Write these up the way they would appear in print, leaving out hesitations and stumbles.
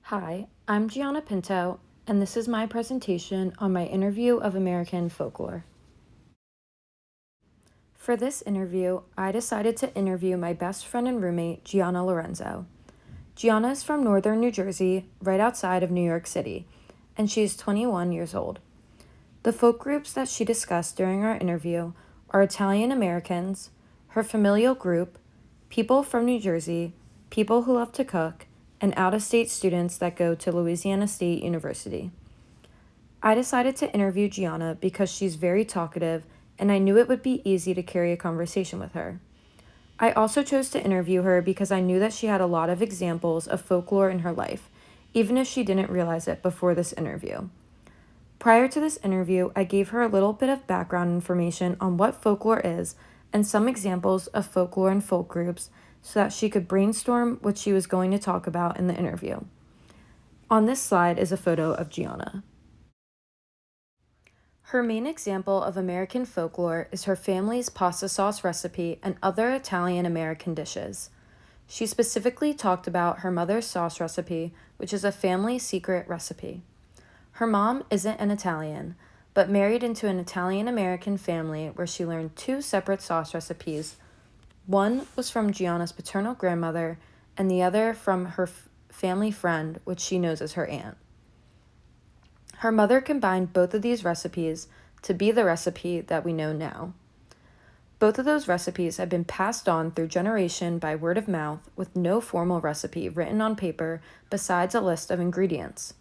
Hi, I'm Gianna Pinto, and this is my presentation on my interview of American folklore. For this interview, I decided to interview my best friend and roommate, Gianna Lorenzo. Gianna is from northern New Jersey, right outside of New York City, and she is 21 years old. The folk groups that she discussed during our interview are Italian Americans, her familial group, people from New Jersey, people who love to cook, and out-of-state students that go to Louisiana State University. I decided to interview Gianna because she's very talkative and I knew it would be easy to carry a conversation with her. I also chose to interview her because I knew that she had a lot of examples of folklore in her life, even if she didn't realize it before this interview. Prior to this interview, I gave her a little bit of background information on what folklore is and some examples of folklore and folk groups so that she could brainstorm what she was going to talk about in the interview. On this slide is a photo of Gianna. Her main example of American folklore is her family's pasta sauce recipe and other Italian American dishes. She specifically talked about her mother's sauce recipe, which is a family secret recipe. Her mom isn't an Italian, but married into an Italian American family where she learned two separate sauce recipes. One was from Gianna's paternal grandmother, and the other from her family friend, which she knows as her aunt. Her mother combined both of these recipes to be the recipe that we know now. Both of those recipes have been passed on through generation by word of mouth with no formal recipe written on paper besides a list of ingredients.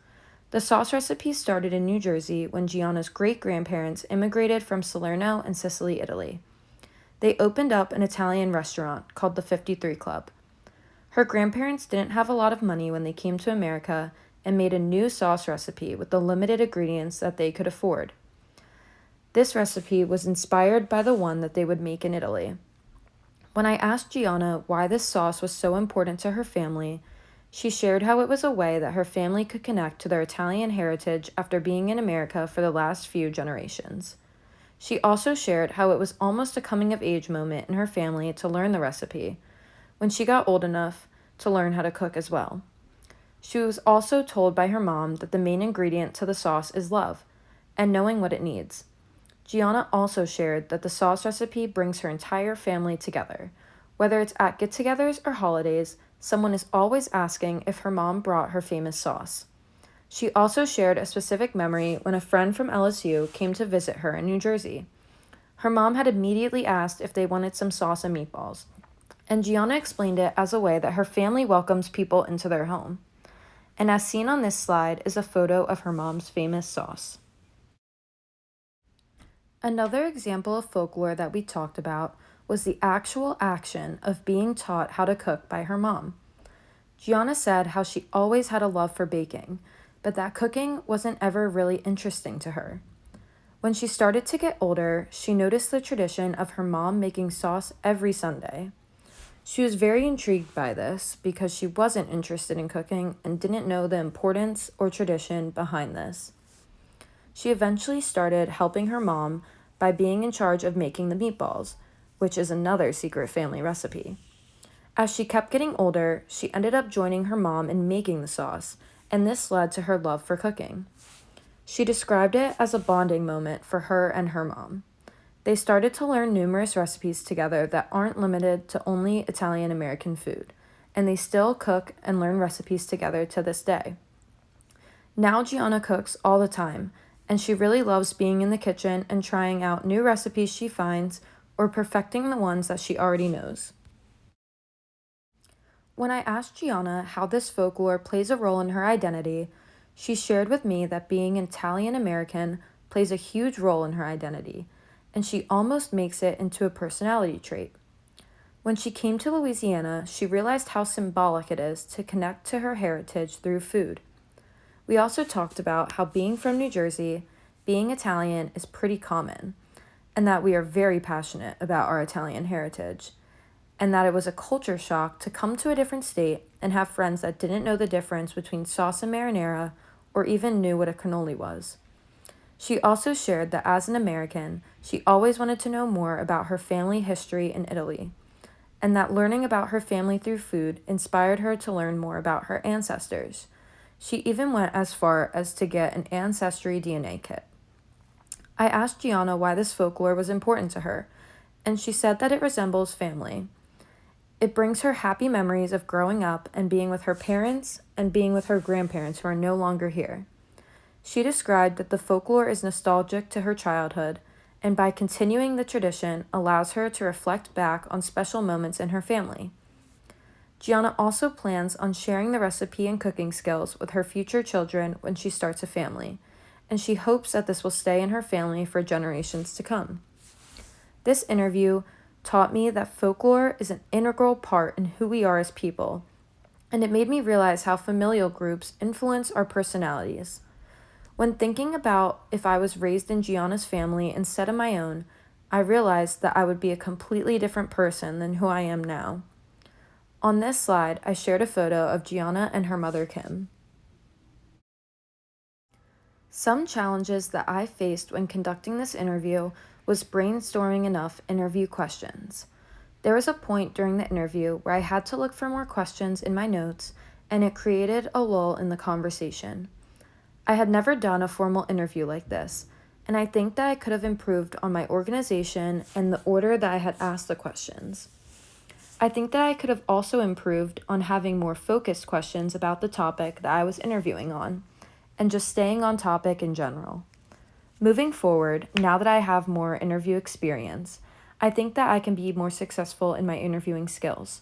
The sauce recipe started in New Jersey when Gianna's great-grandparents immigrated from Salerno and Sicily, Italy. They opened up an Italian restaurant called the 53 Club. Her grandparents didn't have a lot of money when they came to America and made a new sauce recipe with the limited ingredients that they could afford. This recipe was inspired by the one that they would make in Italy. When I asked Gianna why this sauce was so important to her family, she shared how it was a way that her family could connect to their Italian heritage after being in America for the last few generations. She also shared how it was almost a coming-of-age moment in her family to learn the recipe, when she got old enough to learn how to cook as well. She was also told by her mom that the main ingredient to the sauce is love, and knowing what it needs. Gianna also shared that the sauce recipe brings her entire family together. Whether it's at get-togethers or holidays, someone is always asking if her mom brought her famous sauce. She also shared a specific memory when a friend from LSU came to visit her in New Jersey. Her mom had immediately asked if they wanted some sauce and meatballs, and Gianna explained it as a way that her family welcomes people into their home. And as seen on this slide is a photo of her mom's famous sauce. Another example of folklore that we talked about was the actual action of being taught how to cook by her mom. Gianna said how she always had a love for baking, but that cooking wasn't ever really interesting to her. When she started to get older, she noticed the tradition of her mom making sauce every Sunday. She was very intrigued by this because she wasn't interested in cooking and didn't know the importance or tradition behind this. She eventually started helping her mom by being in charge of making the meatballs, which is another secret family recipe. As she kept getting older, she ended up joining her mom in making the sauce, and this led to her love for cooking. She described it as a bonding moment for her and her mom. They started to learn numerous recipes together that aren't limited to only Italian American food, and they still cook and learn recipes together to this day. Now Gianna cooks all the time, and she really loves being in the kitchen and trying out new recipes she finds or perfecting the ones that she already knows. When I asked Gianna how this folklore plays a role in her identity, she shared with me that being Italian American plays a huge role in her identity, and she almost makes it into a personality trait. When she came to Louisiana, she realized how symbolic it is to connect to her heritage through food. We also talked about how being from New Jersey, being Italian is pretty common, and that we are very passionate about our Italian heritage, and that it was a culture shock to come to a different state and have friends that didn't know the difference between sauce and marinara or even knew what a cannoli was. She also shared that as an American, she always wanted to know more about her family history in Italy, and that learning about her family through food inspired her to learn more about her ancestors. She even went as far as to get an ancestry DNA kit. I asked Gianna why this folklore was important to her, and she said that it resembles family. It brings her happy memories of growing up and being with her parents and being with her grandparents who are no longer here. She described that the folklore is nostalgic to her childhood, and by continuing the tradition allows her to reflect back on special moments in her family. Gianna also plans on sharing the recipe and cooking skills with her future children when she starts a family, and she hopes that this will stay in her family for generations to come. This interview taught me that folklore is an integral part in who we are as people, and it made me realize how familial groups influence our personalities. When thinking about if I was raised in Gianna's family instead of my own, I realized that I would be a completely different person than who I am now. On this slide, I shared a photo of Gianna and her mother, Kim. Some challenges that I faced when conducting this interview was brainstorming enough interview questions. There was a point during the interview where I had to look for more questions in my notes, and it created a lull in the conversation. I had never done a formal interview like this, and I think that I could have improved on my organization and the order that I had asked the questions. I think that I could have also improved on having more focused questions about the topic that I was interviewing on, and just staying on topic in general. Moving forward, now that I have more interview experience, I think that I can be more successful in my interviewing skills,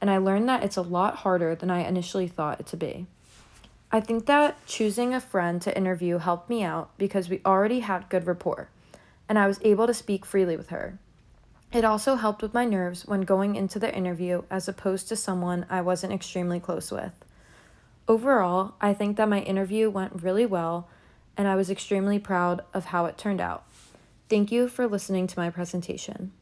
and I learned that it's a lot harder than I initially thought it to be. I think that choosing a friend to interview helped me out because we already had good rapport, and I was able to speak freely with her. It also helped with my nerves when going into the interview as opposed to someone I wasn't extremely close with. Overall, I think that my interview went really well, and I was extremely proud of how it turned out. Thank you for listening to my presentation.